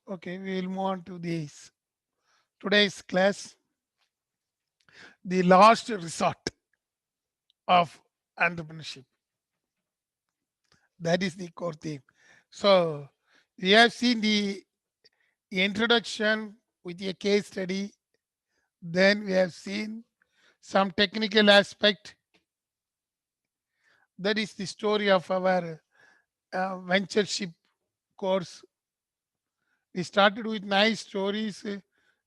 Okay, we will move on to this today's class, the last resort of entrepreneurship. That is the core theme. So we have seen the introduction with a case study. Then we have seen some technical aspect. That is the story of our ventureship course. We started with nice stories,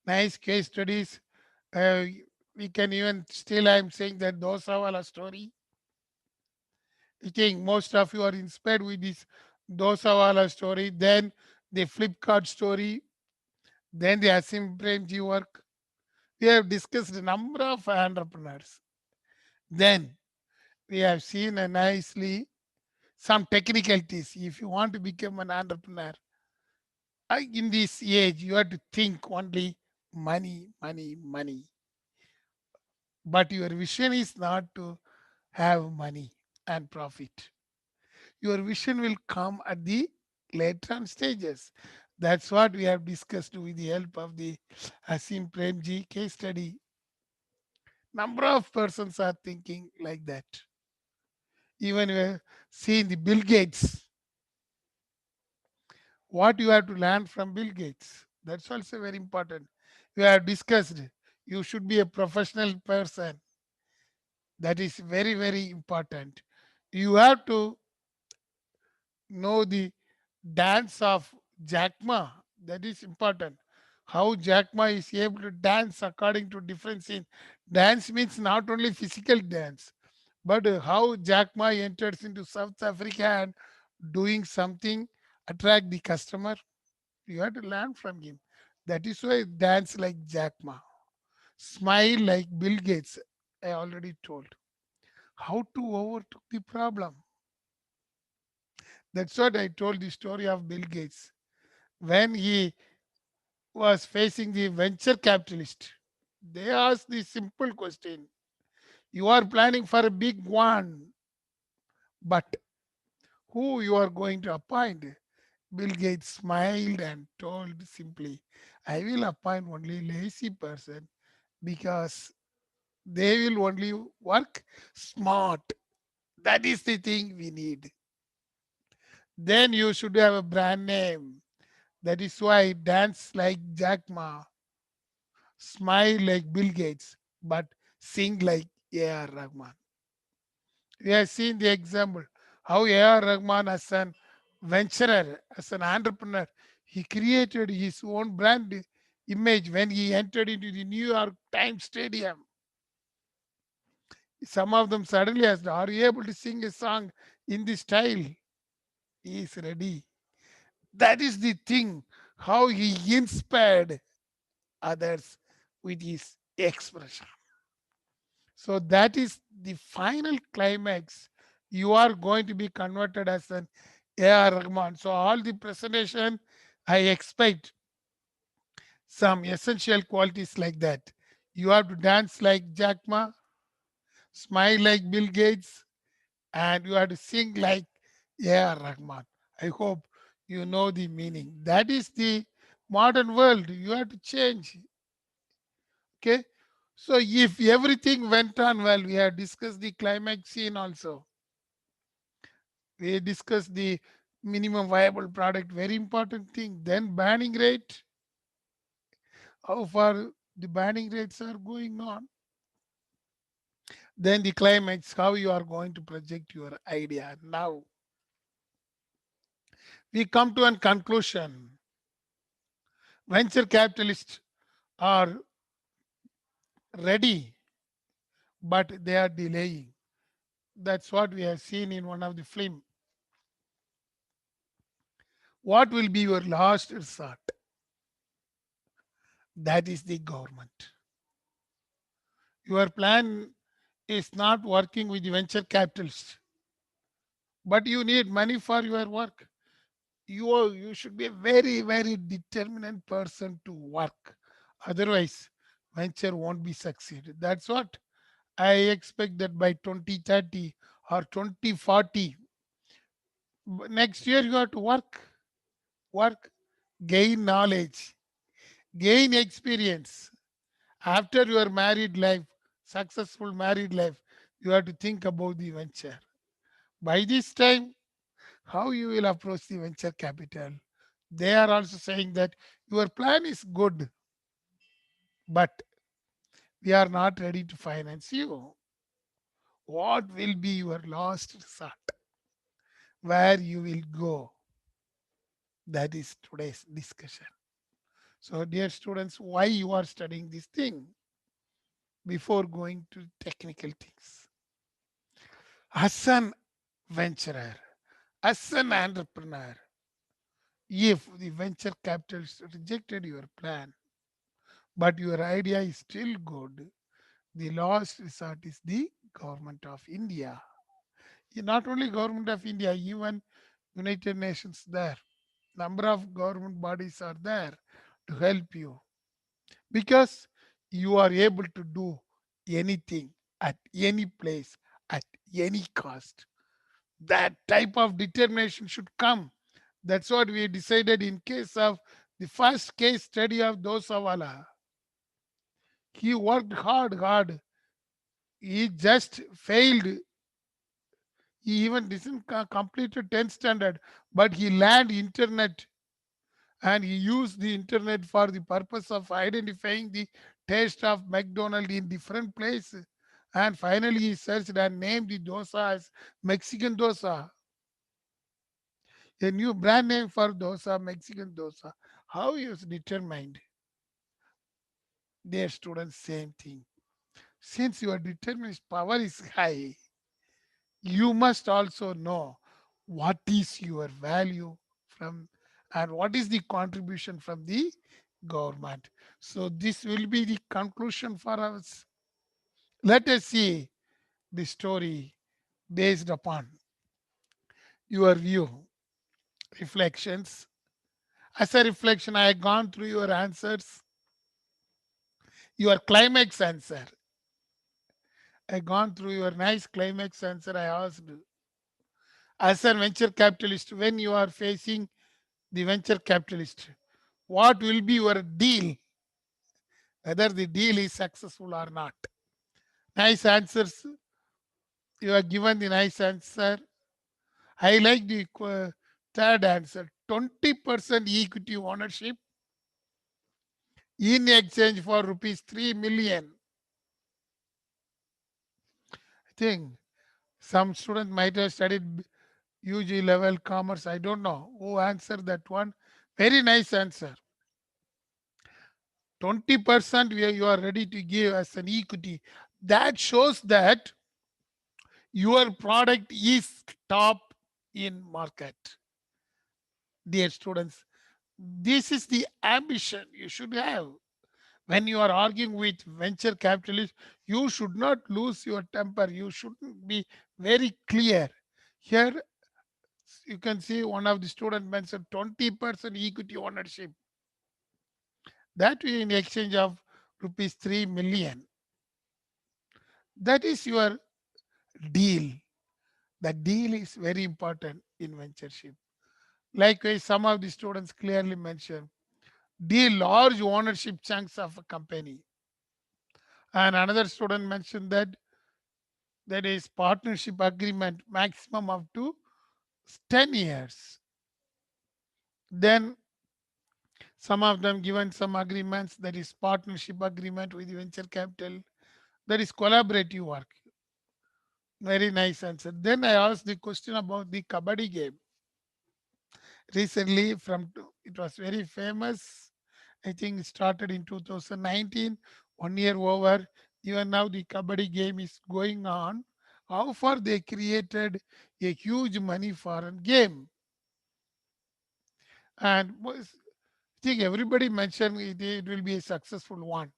nice case studies. Uh, we can even still, I'm saying that those are all a story. I think most of you are inspired with this Dosawala story, then the Flipkart story, then the Asim Premji work. We have discussed a number of entrepreneurs. Then we have seen a nicely some technicalities. If you want to become an entrepreneur, in this age, you have to think only money, money, money. But your vision is not to have money and profit. Your vision will come at the later on stages. That's what we have discussed with the help of the Asim Premji case study. Number of persons are thinking like that. Even we have seen the Bill Gates, what you have to learn from Bill Gates. That's also very important. We have discussed you should be a professional person. That is very, very important. You have to know the dance of Jack Ma. That is important. How Jack Ma is able to dance according to different scenes. Dance means not only physical dance, but how Jack Ma enters into South Africa and doing something attract the customer. You have to learn from him. That is why dance like Jack Ma. Smile like Bill Gates. I already told. How to overtook the problem. That's what I told the story of Bill Gates when he was facing the venture capitalist. They asked the simple question: you are planning for a big one, but who you are going to appoint? Bill Gates smiled and told simply, I will appoint only lazy person because they will only work smart. That is the thing we need. Then you should have a brand name. That is why dance like Jack Ma, smile like Bill Gates, but sing like A.R. Rahman. We have seen the example how A.R. Rahman, as an venturer, as an entrepreneur, he created his own brand image when he entered into the New York Times Stadium. Some of them suddenly asked, are you able to sing a song in this style? He is ready. That is the thing, how he inspired others with his expression. So that is the final climax. You are going to be converted as an A.R. Rahman. So all the presentation, I expect some essential qualities like that. You have to dance like Jack Ma, smile like Bill Gates, and you have to sing like A.R. Rahman. I hope you know the meaning. That is the modern world. You have to change. Okay. So if everything went on well, we have discussed the climax scene also. We discussed the minimum viable product, very important thing. Then banning rate, how far the banning rates are going on. Then the climax, how you are going to project your idea. Now we come to a conclusion. Venture capitalists are ready, but they are delaying. That's what we have seen in one of the film. What will be your last resort? That is the government. Your plan is not working with the venture capitalists, but you need money for your work. You should be a very, very determined person to work. Otherwise, venture won't be succeeded. That's what I expect, that by 2030 or 2040, next year you have to work, work. gain knowledge, gain experience. After your married life, successful married life, you have to think about the venture. By this time, how you will approach the venture capital? They are also saying that your plan is good, but we are not ready to finance you. What will be your last resort? Where you will go? That is today's discussion. So, dear students, why you are studying this thing before going to technical things? As an venturer, as an entrepreneur, if the venture capitalist rejected your plan, but your idea is still good, the last resort is the government of India. Not only government of India, even United Nations there. Number of government bodies are there to help you because you are able to do anything at any place at any cost. That type of determination should come. That's what we decided in case of the first case study of Dosawala. He worked hard. He just failed. He even didn't complete a 10th standard, but he learned internet and he used the internet for the purpose of identifying the taste of McDonald in different places. And finally, he searched and named the dosa as Mexican dosa, a new brand name for dosa, Mexican dosa. How he was determined? Their students, same thing. Since your determination power is high, you must also know what is your value from and what is the contribution from the government. So this will be the conclusion for us. Let us see the story based upon your view, reflections. As a reflection, I have gone through your answers, your climax answer. I gone through your nice climax answer. I asked, as a venture capitalist, when you are facing the venture capitalist, what will be your deal, whether the deal is successful or not? Nice answers. You have given the nice answer. I like the third answer. 20% equity ownership in exchange for rupees 3 million. I think some student might have studied UG level commerce. I don't know who answered that one. Very nice answer. 20% you are ready to give as an equity. That shows that your product is top in market. Dear students, this is the ambition you should have. When you are arguing with venture capitalists, you should not lose your temper. You shouldn't be very clear. Here you can see one of the students mentioned 20% equity ownership. That will in exchange of rupees 3 million. That is your deal. The deal is very important in ventureship. Likewise, some of the students clearly mention the large ownership chunks of a company. And another student mentioned that there is partnership agreement maximum up to 10 years. Then some of them given some agreements, that is partnership agreement with venture capital, that is collaborative work. Very nice answer. Then I asked the question about the kabaddi game. Recently, it was very famous. I think it started in 2019, 1 year over. Even now, the kabaddi game is going on. How far they created a huge money for a game, and I think everybody mentioned it will be a successful one.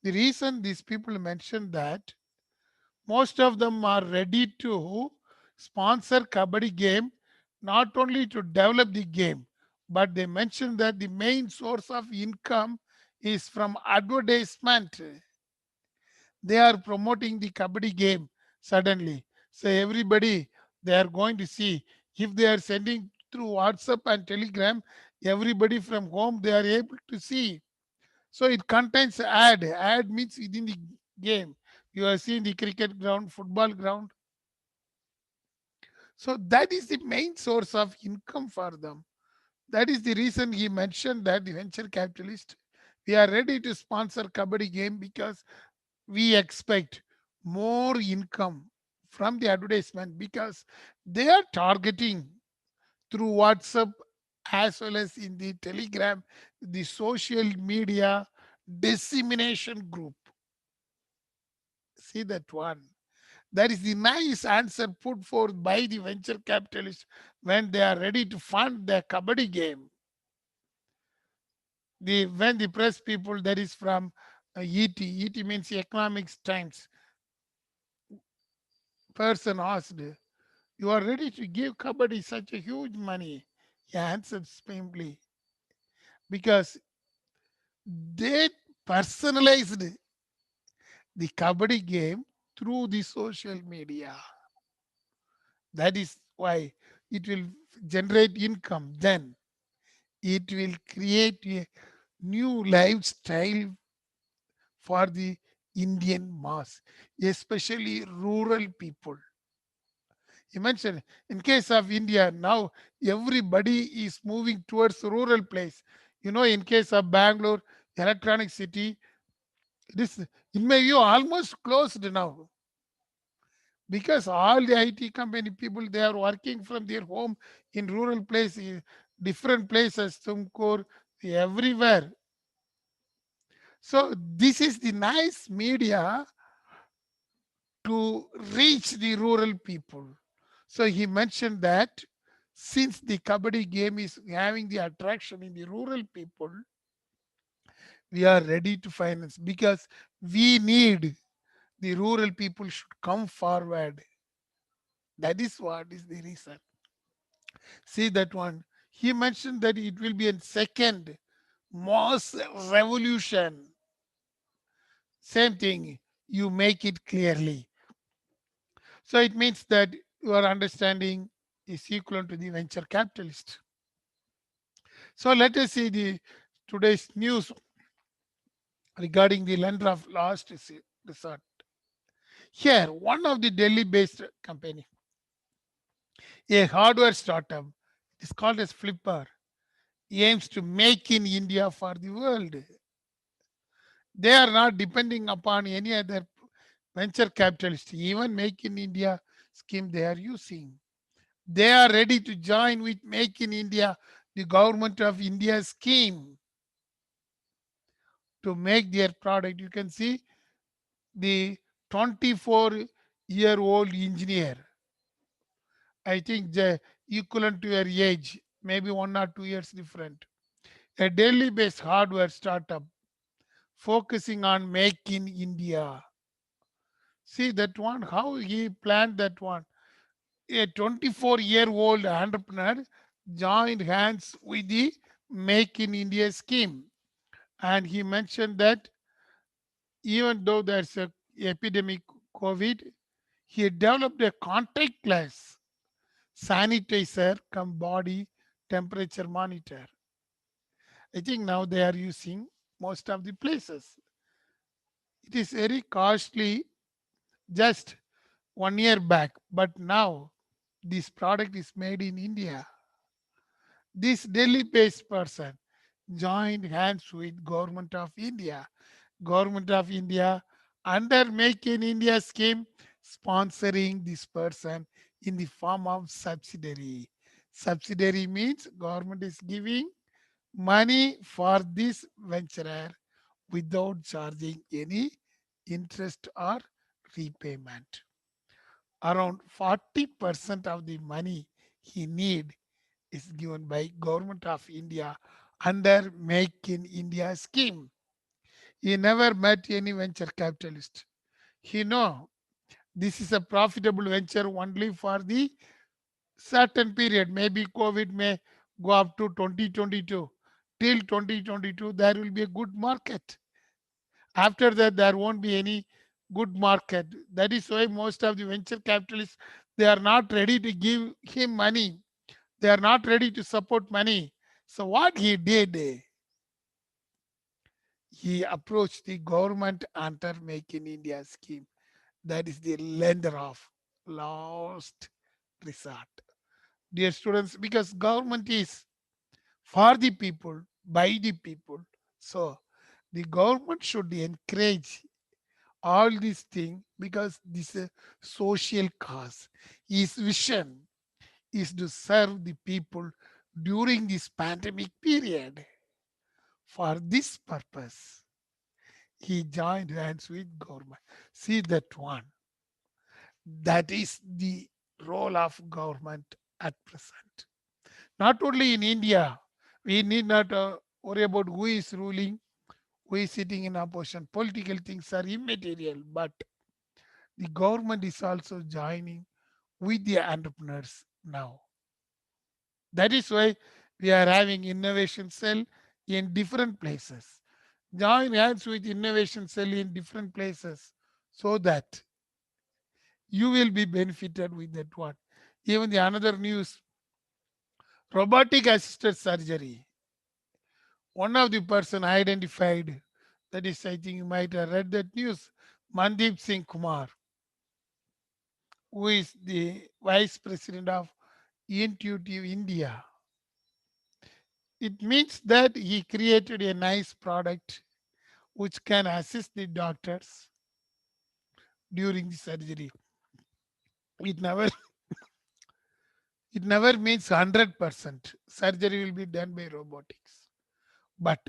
The reason these people mentioned that most of them are ready to sponsor kabaddi game not only to develop the game, but they mentioned that the main source of income is from advertisement. They are promoting the kabaddi game suddenly. So everybody, they are going to see, if they are sending through WhatsApp and Telegram, Everybody from home, they are able to see. So it contains ad. Ad means within the game. You are seeing the cricket ground, football ground. So that is the main source of income for them. That is the reason he mentioned that the venture capitalist, we are ready to sponsor kabaddi game because we expect more income from the advertisement, because they are targeting through WhatsApp as well as in the Telegram, the social media dissemination group. See that one. That is the nice answer put forth by the venture capitalists when they are ready to fund their kabaddi game. The when the press people, that is from ET means Economics Times, person asked, "You are ready to give kabaddi such a huge money?" He answered simply, "Because they personalized the kabaddi game through the social media. That is why it will generate income. Then it will create a new lifestyle for the Indian mass, especially rural people." He mentioned in case of India, now everybody is moving towards rural place. In case of Bangalore, electronic city, it is, in my view, almost closed now, because all the IT company people, they are working from their home in rural places, different places, Tumkur, everywhere. So this is the nice media to reach the rural people. So he mentioned that since the kabaddi game is having the attraction in the rural people, we are ready to finance, because we need the rural people should come forward. That is what is the reason. See that one. He mentioned that it will be a second mass revolution. Same thing. You make it clearly. So it means that your understanding is equal to the venture capitalist. So let us see the today's news regarding the lender of last resort. Here, one of the Delhi-based company, a hardware startup, is called as Flipper, aims to make in India for the world. They are not depending upon any other venture capitalist, even Make in India scheme they are using. They are ready to join with Make in India, the government of India scheme, to make their product. You can see the 24-year-old engineer, I think the equivalent to your age, maybe 1 or 2 years different. A Delhi based hardware startup focusing on Make in India. See that one, how he planned that one. A 24-year-old entrepreneur joined hands with the Make in India scheme. And he mentioned that even though there's a epidemic COVID, he developed a contactless sanitizer come body temperature monitor. I think now they are using most of the places. It is very costly just 1 year back, but now this product is made in India. This Delhi-based person joined hands with Government of India. Government of India under Make in India scheme sponsoring this person in the form of subsidiary. Subsidiary means government is giving money for this venturer without charging any interest or repayment. Around 40% of the money he need is given by Government of India under Make in India scheme. He never met any venture capitalist. He know this is a profitable venture only for the certain period. Maybe COVID may go up to 2022. Till 2022, there will be a good market. After that, there won't be any good market. That is why most of the venture capitalists, they are not ready to give him money. They are not ready to support money. So what he did, he approached the government under Make in India scheme. That is the lender of last resort. Dear students, because government is for the people, by the people. So the government should encourage all these things because this is a social cause. His vision is to serve the people during this pandemic period. For this purpose, he joined hands with government. See that one. That is the role of government at present. Not only in India, we need not worry about who is ruling, who is sitting in opposition. Political things are immaterial, but the government is also joining with the entrepreneurs now. That is why we are having innovation cell in different places. Join hands with innovation cell in different places so that you will be benefited with that one. Even the another news, robotic assisted surgery. One of the person identified, that is, I think you might have read that news, Mandeep Singh Kumar, who is the vice president of Intuitive India. It means that he created a nice product which can assist the doctors during the surgery. It never it never means 100% surgery will be done by robotics, but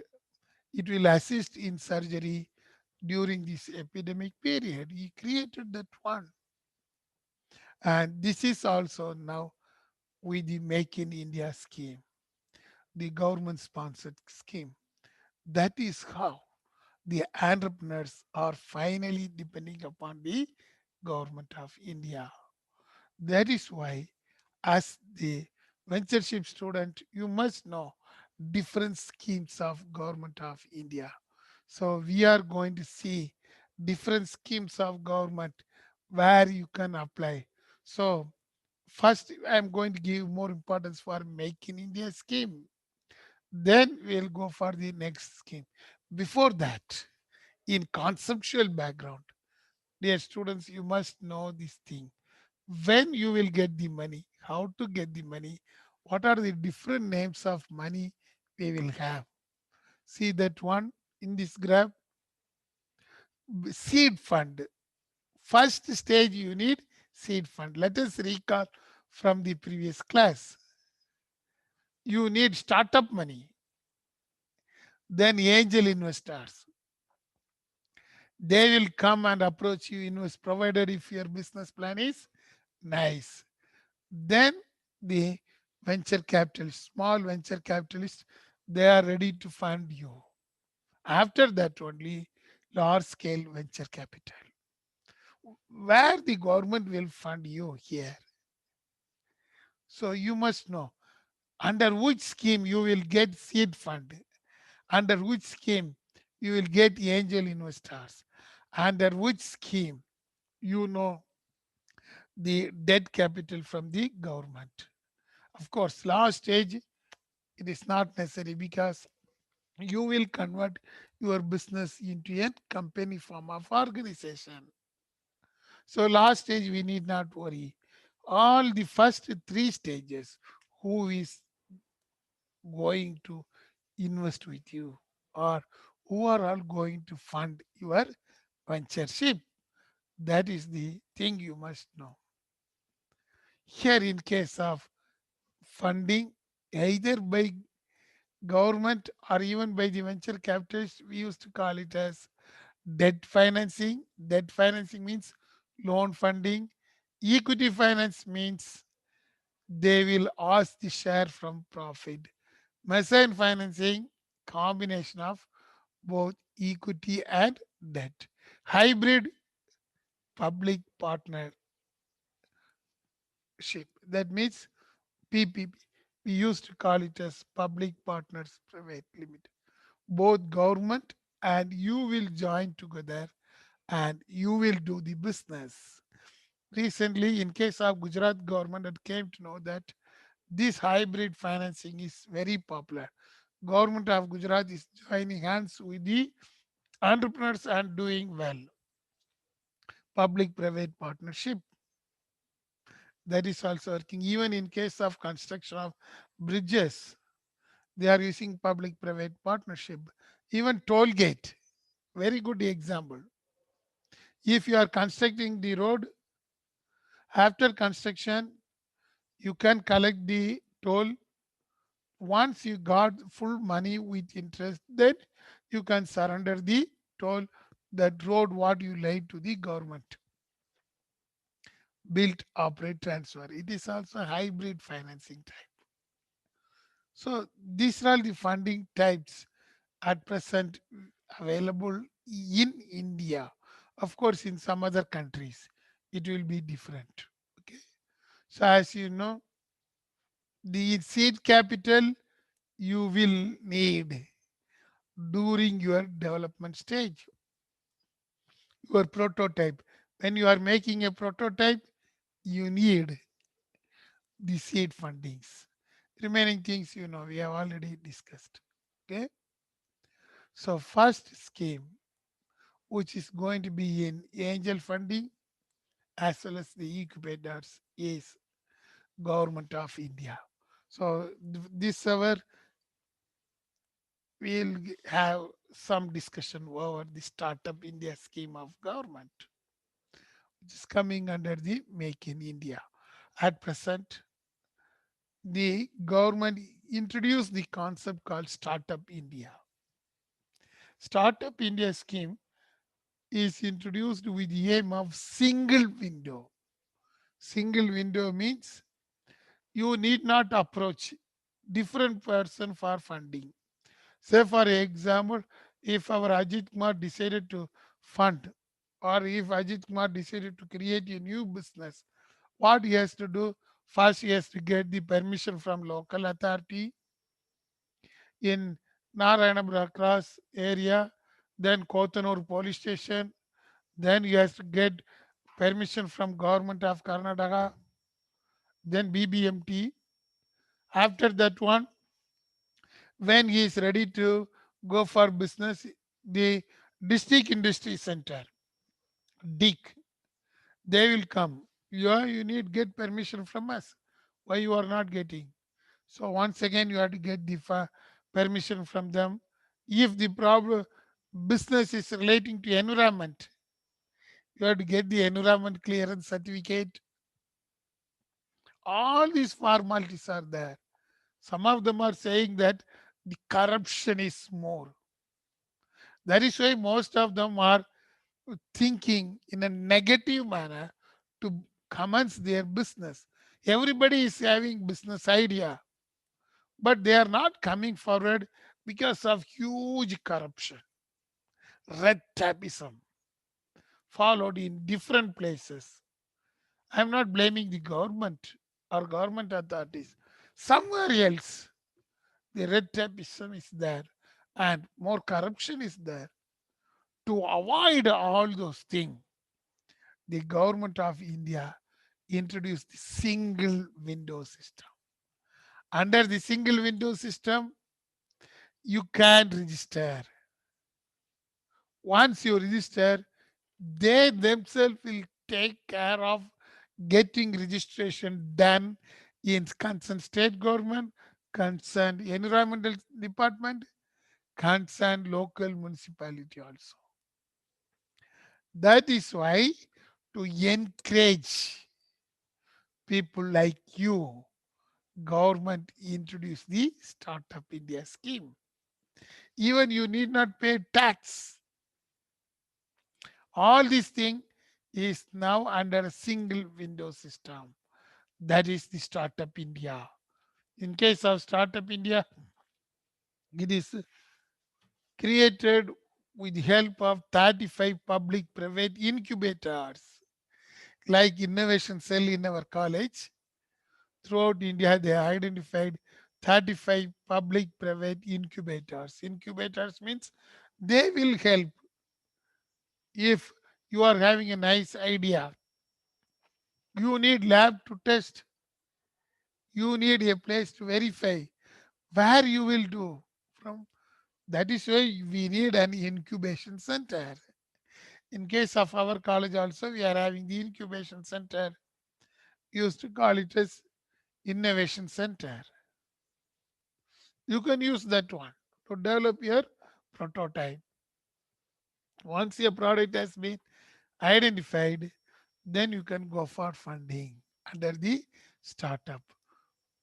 it will assist in surgery during this epidemic period. He created that one. And this is also now with the Make in India scheme, the government sponsored scheme. That is how the entrepreneurs are finally depending upon the government of India. That is why, as the ventureship student, you must know different schemes of government of India. So we are going to see different schemes of government where you can apply. So first, I'm going to give more importance for Make in India scheme. Then we'll go for the next scheme. Before that, in conceptual background, dear students, you must know this thing. When you will get the money, how to get the money, what are the different names of money we will have. See that one in this graph, seed fund. First stage you need seed fund. Let us recall from the previous class. You need startup money, then angel investors. They will come and approach you, invest, provided if your business plan is nice. Then the venture capitalists, small venture capitalists, they are ready to fund you. After that only large scale venture capital. Where the government will fund you here. So you must know under which scheme you will get seed fund, under which scheme you will get angel investors, under which scheme you know the debt capital from the government. Of course, last stage it is not necessary because you will convert your business into a company form of organization. So last stage we need not worry. All the first three stages, who is going to invest with you or who are all going to fund your ventureship? That is the thing you must know. Here in case of funding, either by government or even by the venture capitalists, we used to call it as debt financing. Debt financing means loan funding. Equity finance means they will ask the share from profit. Mezzanine financing, combination of both equity and debt. Hybrid public partnership. That means PPP. We used to call it as public partners private limited. Both government and you will join together and you will do the business. Recently, in case of Gujarat government, it came to know that this hybrid financing is very popular. Government of Gujarat is joining hands with the entrepreneurs and doing well. Public-private partnership, that is also working. Even in case of construction of bridges, they are using public-private partnership. Even toll gate, very good example. If you are constructing the road, after construction, you can collect the toll. Once you got full money with interest, then you can surrender the toll, that road what you laid to the government. Build, operate, transfer. It is also hybrid financing type. So these are the funding types at present available in India. Of course, in some other countries, it will be different. Okay. So as you know, the seed capital you will need during your development stage, your prototype. When you are making a prototype, you need the seed fundings. Remaining things, we have already discussed. Okay. So first scheme, which is going to be in angel funding as well as the incubators, is Government of India. So this hour we'll have some discussion over the Startup India scheme of government, which is coming under the Make in India. At present, the government introduced the concept called Startup India. Startup India scheme is introduced with the aim of single window. Single window means you need not approach different person for funding. Say for example, if our Ajit Kumar decided to fund, or if Ajit Kumar decided to create a new business, what he has to do? First, he has to get the permission from local authority in Narayanabra Cross area, then Kotanur police station, then he has to get permission from government of Karnataka, then BBMT. After that one, when he is ready to go for business, the district industry center, DIC, they will come. You need get permission from us. Why you are not getting? So once again, you have to get the permission from them. If the problem business is relating to environment, you have to get the environment clearance certificate. All these formalities are there. Some of them are saying that the corruption is more. That is why most of them are thinking in a negative manner to commence their business. Everybody is having business idea, but they are not coming forward because of huge corruption, red tapeism followed in different places. I'm not blaming the government or government authorities. Somewhere else, the red tapeism is there and more corruption is there. To avoid all those things, the government of India introduced the single window system. Under the single window system, you can register. Once you register, they themselves will take care of getting registration done in concerned state government, concerned environmental department, concerned local municipality also. That is why, to encourage people like you, government introduced the Startup India scheme. Even you need not pay tax. All these things is now under a single window system. That is the Startup India. In case of Startup India, it is created with the help of 35 public-private incubators, like Innovation Cell in our college. Throughout India, they identified 35 public-private incubators. Incubators means they will help if you are having a nice idea. You need lab to test. You need a place to verify where you will do. from. That is why we need an incubation center. In case of our college also, we are having the incubation center. Used to call it as innovation center. You can use that one to develop your prototype. Once your product has been identified, then you can go for funding under the startup.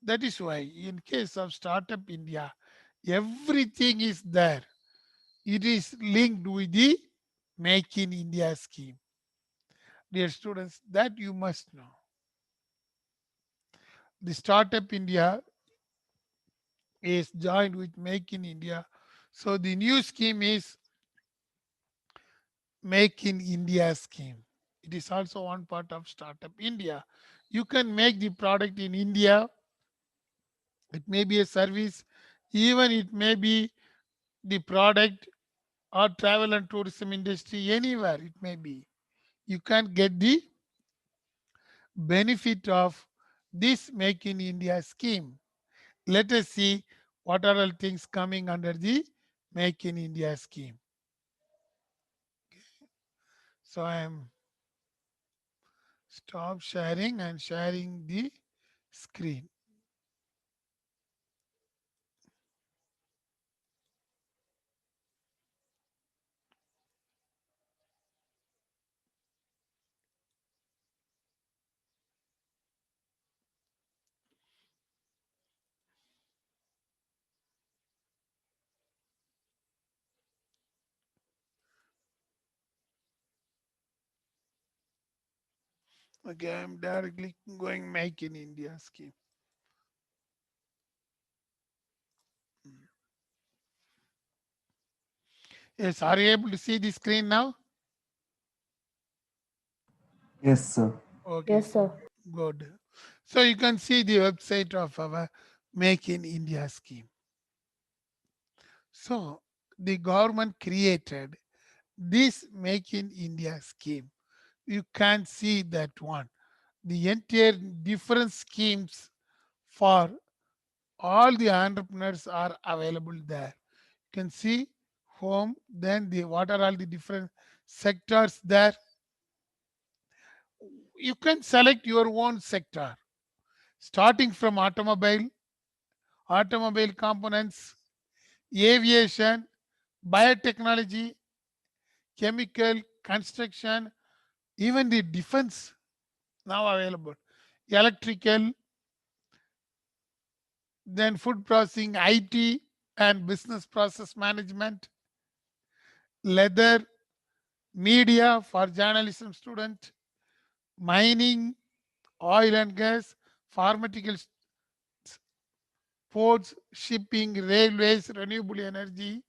That is why, in case of Startup India, everything is there. It is linked with the Make in India scheme. Dear students, that you must know. The Startup India is joined with Make in India. So the new scheme is Make in India scheme. It is also one part of Startup India. You can make the product in India. It may be a service, even it may be the product or travel and tourism industry, anywhere it may be. You can get the benefit of this Make in India scheme. Let us see what are all things coming under the Make in India scheme. So I am stop sharing and sharing the screen. Okay, I'm directly going Make in India scheme. Yes, are you able to see the screen now? Yes, sir. Okay, Yes, sir. good. So you can see the website of our Make in India scheme. So the government created this Make in India scheme. You can see that one. The entire different schemes for all the entrepreneurs are available there. You can see home, then the what are all the different sectors there. You can select your own sector, starting from automobile components, aviation, biotechnology, chemical, construction, even the defense now available, electrical, then food processing, IT and business process management, leather, media for journalism student, mining, oil and gas, pharmaceutical, ports, shipping, railways, renewable energy,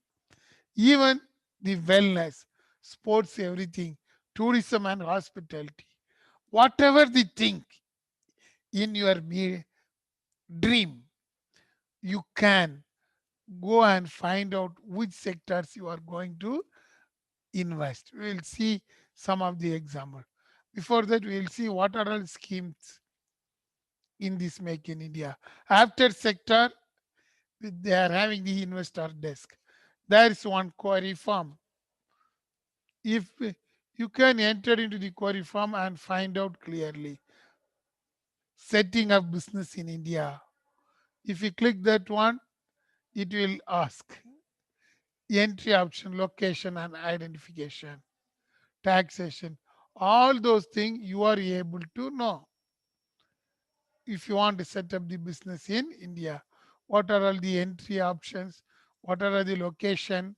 even the wellness, sports, everything, tourism and hospitality. Whatever the thing in your dream, you can go and find out which sectors you are going to invest. We will see some of the example. Before that, we will see what are all schemes in this Make in India. After sector, they are having the investor desk. There is one query form. If you can enter into the query form and find out clearly setting up business in India. If you click that one, it will ask entry option, location and identification, taxation, all those things you are able to know. If you want to set up the business in India, what are all the entry options, what are the location,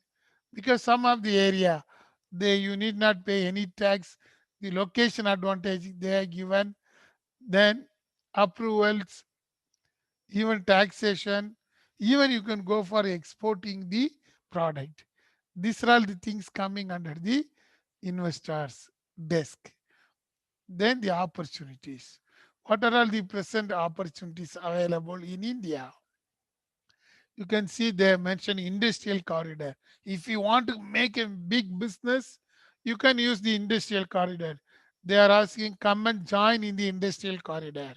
because some of the area they you need not pay any tax, the location advantage they are given, then approvals, even taxation, even you can go for exporting the product. These are all the things coming under the investors desk. Then the opportunities. What are all the present opportunities available in India? You can see they mention industrial corridor. If you want to make a big business, you can use the industrial corridor. They are asking come and join in the industrial corridor.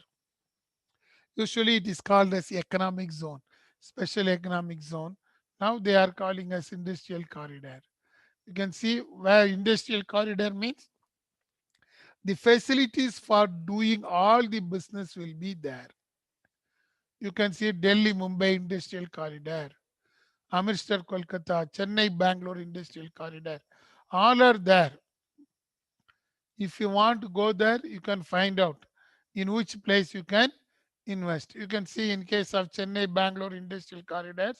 Usually it is called as economic zone, special economic zone. Now they are calling us industrial corridor. You can see where industrial corridor means the facilities for doing all the business will be there. You can see Delhi Mumbai industrial corridor, Amritsar Kolkata, Chennai Bangalore industrial corridor. All are there. If you want to go there, you can find out in which place you can invest. You can see in case of Chennai Bangalore industrial corridors,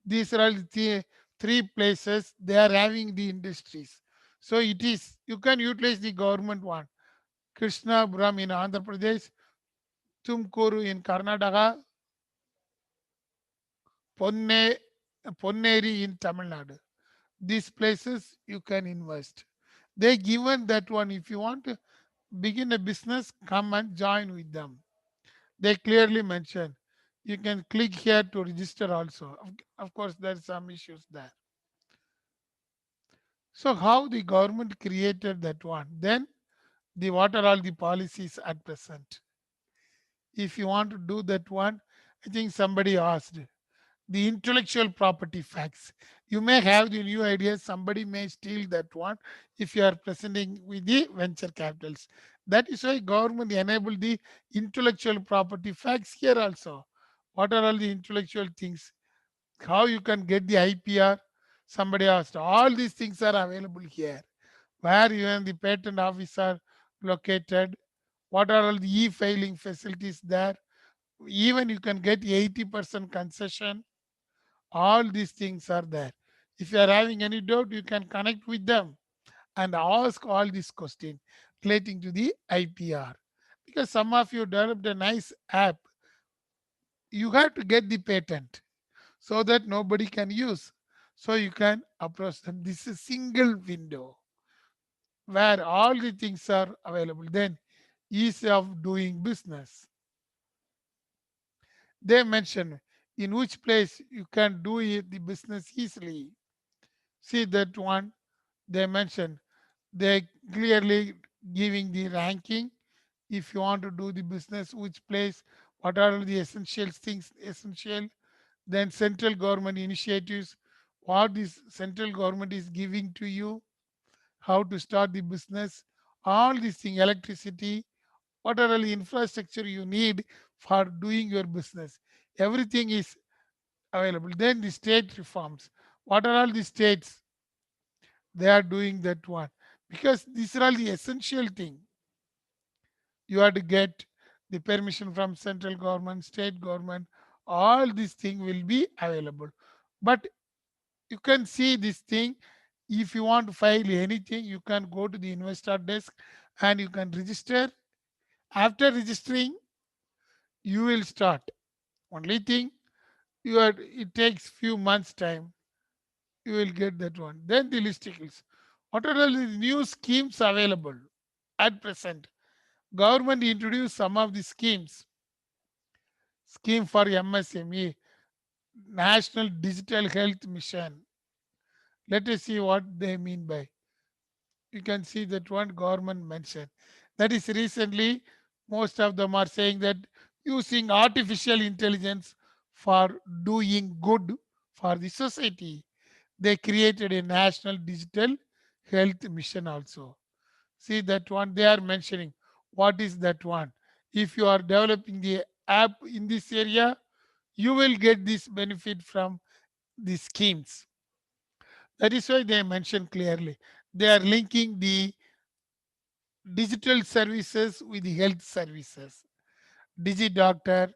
these are all the three places they are having the industries. So it is you can utilize the government one. Krishnapuram in Andhra Pradesh, Tumkuru in Karnataka, Ponne, Ponneri in Tamil Nadu. These places you can invest. They given that one. If you want to begin a business, come and join with them. They clearly mention. You can click here to register also. Of course, there are some issues there. So how the government created that one? Then the what are all the policies at present? If you want to do that one, I think somebody asked the intellectual property facts. You may have the new ideas, somebody may steal that one if you are presenting with the venture capitals. That is why government enabled the intellectual property facts here also. What are all the intellectual things? How you can get the IPR? Somebody asked. All these things are available here. Where even the patent office are located, what are all the e-filing facilities there, even you can get 80% concession. All these things are there. If you are having any doubt, you can connect with them and ask all these questions relating to the IPR. Because some of you developed a nice app, you have to get the patent so that nobody can use. So you can approach them. This is a single window where all the things are available. Then ease of doing business. They mention in which place you can do it, the business easily. See that one they mention. They clearly giving the ranking. If you want to do the business, which place, what are the essential things essential. Then central government initiatives, what this central government is giving to you, how to start the business, all these things, electricity, what are all the infrastructure you need for doing your business. Everything is available. Then the state reforms. What are all the states they are doing that one? Because these are all the essential thing. You have to get the permission from central government, state government. All these things will be available. But you can see this thing. If you want to file anything, you can go to the investor desk and you can register. After registering, you will start. Only thing you are it takes few months time. You will get that one. Then the listicles. What are the new schemes available at present? Government introduced some of the schemes. Scheme for MSME, National Digital Health Mission. Let us see what they mean by. You can see that one government mentioned. That is recently, most of them are saying that using artificial intelligence for doing good for the society. They created a national digital health mission also. See that one they are mentioning. What is that one? If you are developing the app in this area, you will get this benefit from the schemes. That is why they mention clearly. They are linking the digital services with the health services. DigiDoctor,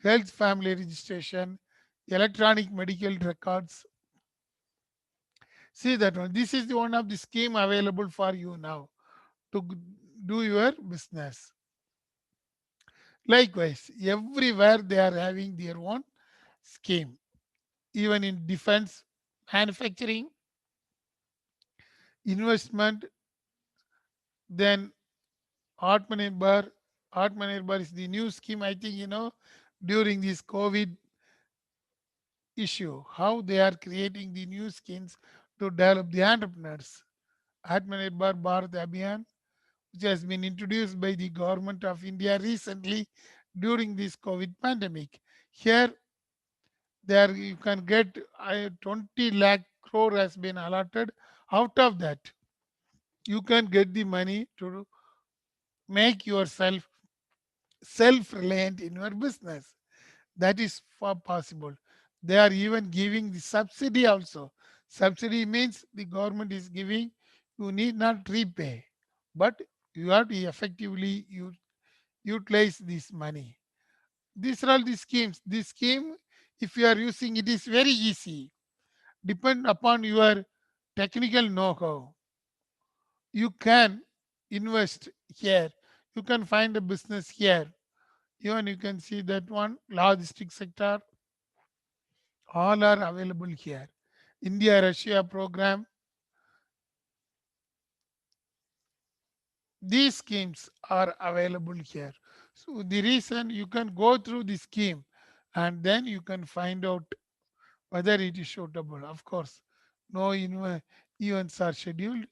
health family registration, electronic medical records. See that one. This is the one of the scheme available for you now to do your business. Likewise, everywhere they are having their own scheme. Even in defense, manufacturing, investment, then Atmanirbhar. Atmanirbhar is the new scheme, I think, during this COVID issue, how they are creating the new schemes to develop the entrepreneurs. Atmanirbhar Bharat Abhiyan, which has been introduced by the government of India recently during this COVID pandemic. Here, There you can get 20 lakh crore has been allotted. Out of that, you can get the money to make yourself self-reliant in your business. That is for possible. They are even giving the subsidy also. Subsidy means the government is giving, you need not repay, but you have to effectively utilize this money. These are all the schemes. This scheme, if you are using it, is very easy. Depend upon your technical know-how. You can invest here. You can find a business here. Even you can see that one logistic sector, all are available here. India Russia program, these schemes are available here. So the reason you can go through the scheme and then you can find out whether it is suitable. Of course, no events are scheduled.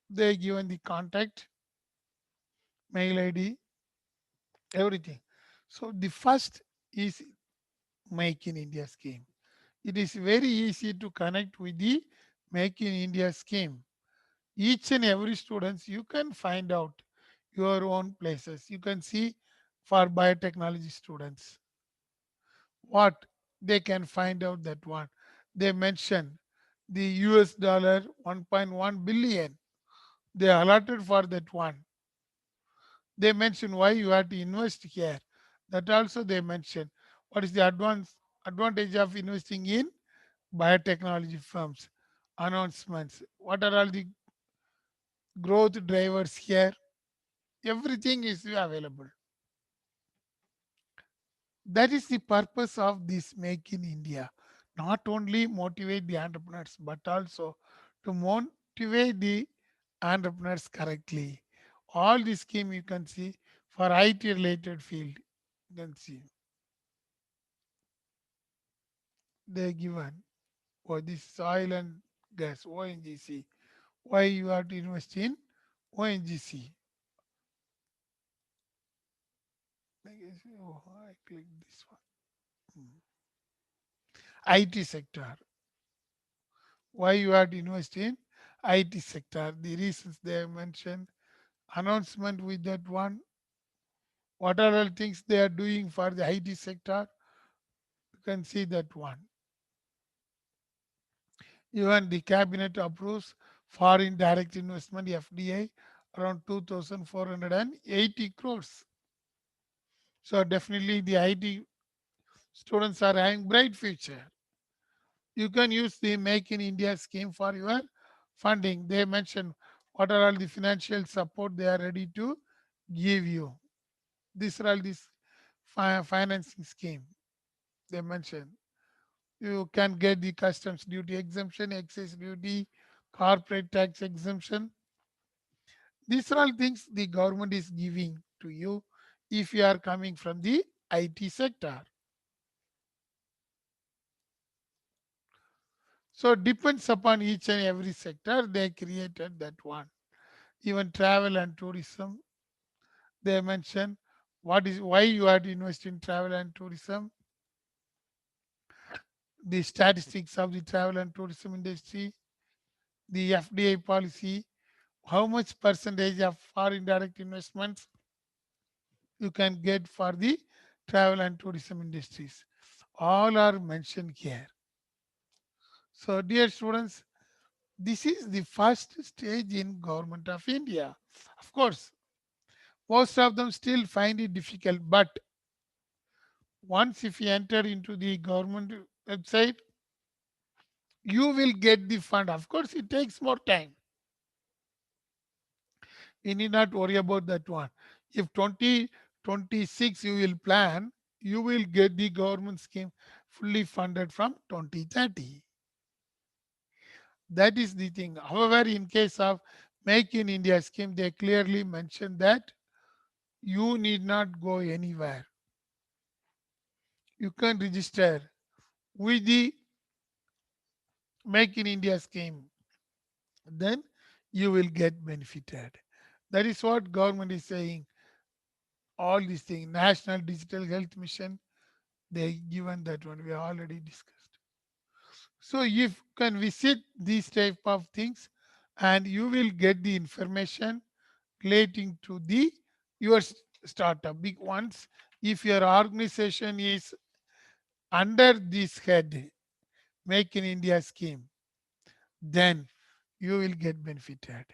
They given the contact, mail ID, everything. So the first is Make in India scheme. It is very easy to connect with the Make in India scheme. Each and every students you can find out your own places. You can see for biotechnology students what they can find out that one. They mention the US dollar 1.1 billion they allotted for that one. They mention why you have to invest here. That also they mention. What is the advantage of investing in biotechnology firms? Announcements. What are all the growth drivers here? Everything is available. That is the purpose of this Make in India. Not only motivate the entrepreneurs, but also to motivate the entrepreneurs correctly. All the scheme you can see for IT related field. You can see they given for this oil and gas ONGC. Why you have to invest in ONGC? Oh, I click this one. IT sector. Why you have to invest in IT sector? The reasons they have mentioned. Announcement with that one. What are all things they are doing for the IT sector? You can see that one. Even the cabinet approves foreign direct investment FDI around 2,480 crores. So definitely the IT students are having bright future. You can use the Make in India scheme for your funding. They mention what are all the financial support they are ready to give you. These are all this financing scheme they mention. You can get the customs duty exemption, excise duty, corporate tax exemption. These are all things the government is giving to you if you are coming from the IT sector. So depends upon each and every sector they created that one. Even travel and tourism, they mention what is why you have to invest in travel and tourism, the statistics of the travel and tourism industry, the FDI policy, how much percentage of foreign direct investments you can get for the travel and tourism industries. All are mentioned here. So, dear students, this is the first stage in government of India. Of course, most of them still find it difficult, but once if you enter into the government website, you will get the fund. Of course, it takes more time. You need not worry about that one. If 2026 you will plan, you will get the government scheme fully funded from 2030. That is the thing. However, in case of Make in India scheme, they clearly mention that you need not go anywhere. You can register with the Make in India scheme. Then you will get benefited. That is what government is saying. All these things, National Digital Health Mission, they given that one. We already discussed. So if you can visit these type of things, and you will get the information relating to the your startup big ones. If your organization is under this head, make in India scheme, then you will get benefited.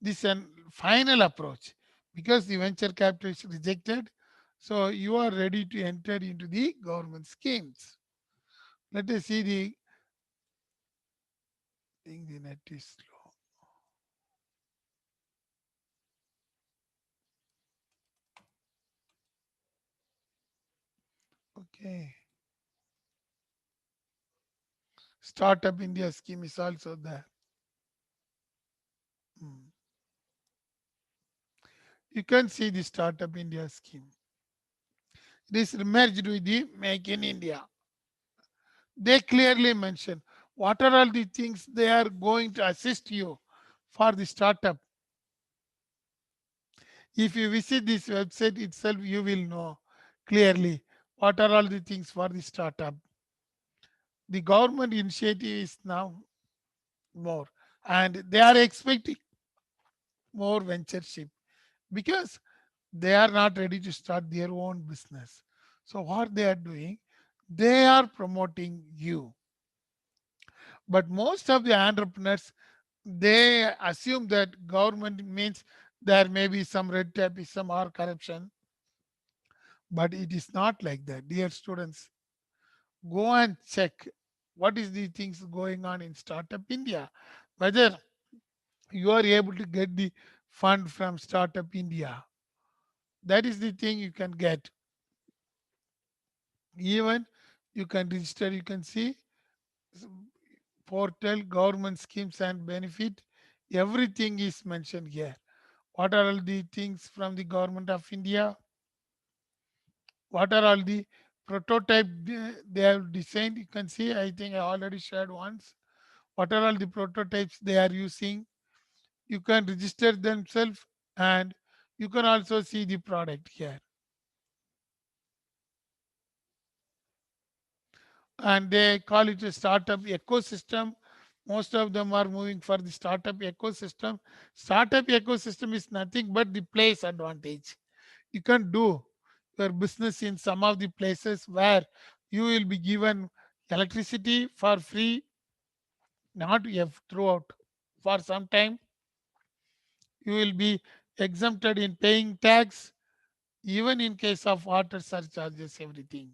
This is a final approach, because the venture capital is rejected, so you are ready to enter into the government schemes. Let us see the thing. The net is slow. Okay. Startup India scheme is also there. Hmm. You can see the Startup India scheme. It is merged with the Make in India. They clearly mention what are all the things they are going to assist you for the startup. If you visit this website itself, you will know clearly what are all the things for the startup. The government initiative is now more, and they are expecting more ventureship, because they are not ready to start their own business. So what they are doing, they are promoting you. But most of the entrepreneurs, they assume that government means there may be some red tapeism or corruption, but it is not like that. Dear students, go and check what is the things going on in Startup India, whether you are able to get the fund from Startup India. That is the thing you can get. Even you can register, you can see portal, government schemes and benefit. Everything is mentioned here. What are all the things from the government of India? What are all the prototype they have designed? You can see, I think I already shared once. What are all the prototypes they are using? You can register themselves, and you can also see the product here. And they call it a startup ecosystem. Most of them are moving for the startup ecosystem. Startup ecosystem is nothing but the place advantage. You can do your business in some of the places where you will be given electricity for free, not throughout. For some time, you will be exempted in paying tax, even in case of water surcharges, everything.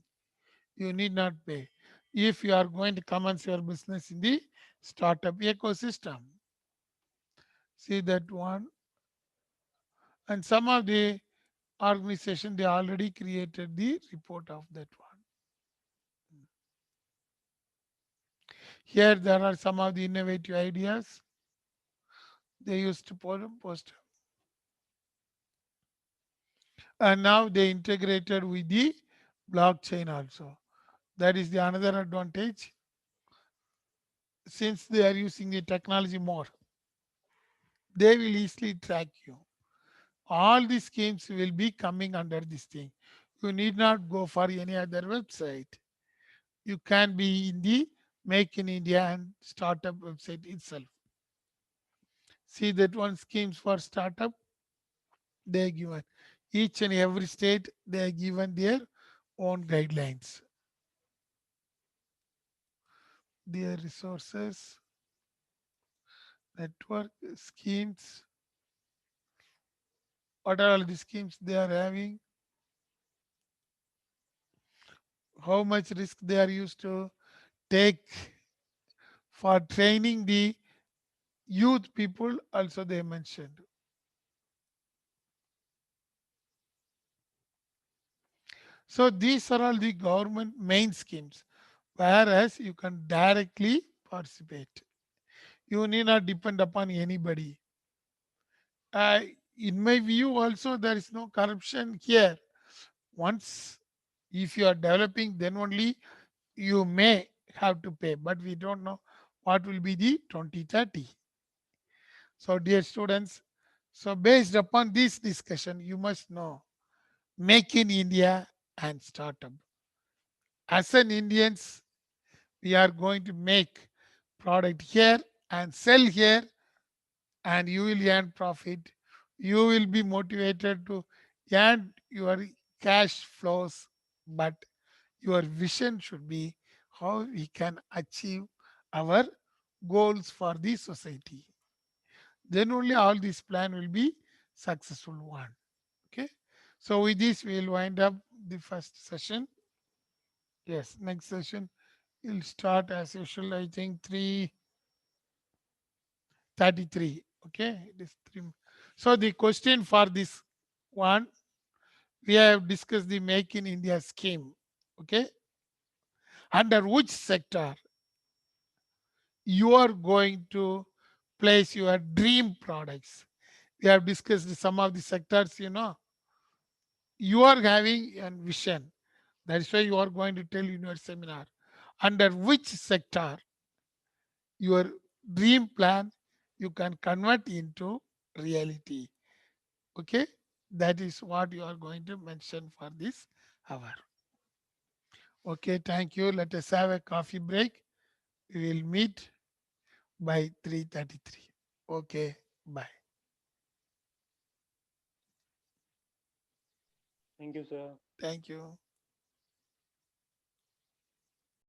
You need not pay if you are going to commence your business in the startup ecosystem. See that one. And some of the organization, they already created the report of that one. Here there are some of the innovative ideas they used to post, and now they integrated with the blockchain also. That is the another advantage, since they are using the technology more. They will easily track you. All these schemes will be coming under this thing. You need not go for any other website. You can be in the Make in India and startup website itself. See that one, schemes for startup, they are given. Each and every state, they are given their own guidelines. Their resources, network schemes, what are all the schemes they are having, how much risk they are used to take for training the youth people, also they mentioned. So these are all the government main schemes, whereas you can directly participate. You need not depend upon anybody. uh, in my view also, there is no corruption here. Once, if you are developing, then only you may have to pay, but we don't know what will be the 2030. So dear students, so based upon this discussion, you must know Make in India and startup. As an Indians, We are going to make product here and sell here, and you will earn profit. You will be motivated to earn your cash flows, but your vision should be how we can achieve our goals for the society. Then only all this plan will be successful one. Okay. So with this, we will wind up the first session. Yes, next session will start as usual. I think 3:33. Okay, it is three. So the question for this one, we have discussed the Make in India scheme. Okay, under which sector you are going to place your dream products? We have discussed some of the sectors. You are having a vision. That is why you are going to tell in your seminar under which sector your dream plan you can convert into reality. Okay, that is what you are going to mention for this hour. Okay, thank you. Let us have a coffee break. We will meet by 3:33. Okay, bye. Thank you, sir. Thank you.